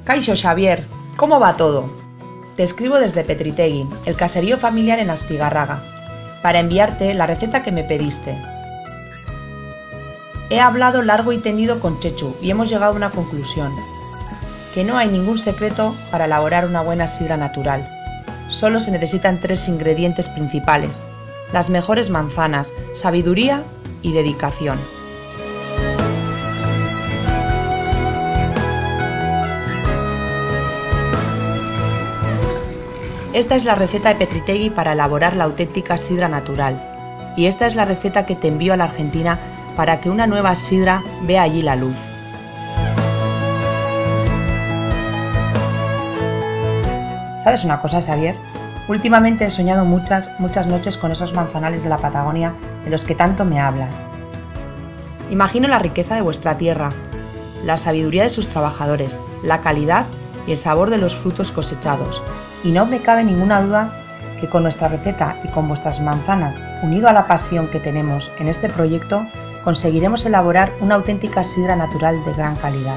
Kaixo Xavier, ¿cómo va todo? Te escribo desde Petritegui, el caserío familiar en Astigarraga, para enviarte la receta que me pediste. He hablado largo y tendido con Chechu y hemos llegado a una conclusión, que no hay ningún secreto para elaborar una buena sidra natural. Solo se necesitan 3 ingredientes principales: las mejores manzanas, sabiduría y dedicación. Esta es la receta de Petritegui para elaborar la auténtica sidra natural. Y esta es la receta que te envío a la Argentina para que una nueva sidra vea allí la luz. ¿Sabes una cosa, Xavier? Últimamente he soñado muchas noches con esos manzanales de la Patagonia de los que tanto me hablas. Imagino la riqueza de vuestra tierra, la sabiduría de sus trabajadores, la calidad y el sabor de los frutos cosechados. Y no me cabe ninguna duda que con nuestra receta y con vuestras manzanas, unido a la pasión que tenemos en este proyecto, conseguiremos elaborar una auténtica sidra natural de gran calidad.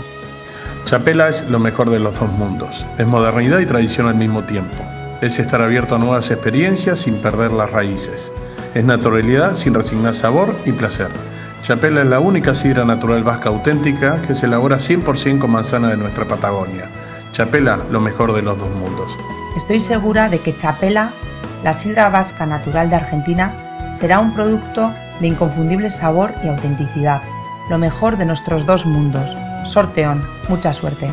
Txapela es lo mejor de los dos mundos. Es modernidad y tradición al mismo tiempo. Es estar abierto a nuevas experiencias sin perder las raíces. Es naturalidad sin resignar sabor y placer. Txapela es la única sidra natural vasca auténtica que se elabora 100% con manzana de nuestra Patagonia. Txapela, lo mejor de los dos mundos. Estoy segura de que Txapela, la sidra vasca natural de Argentina, será un producto de inconfundible sabor y autenticidad, lo mejor de nuestros dos mundos. Sorteón, mucha suerte.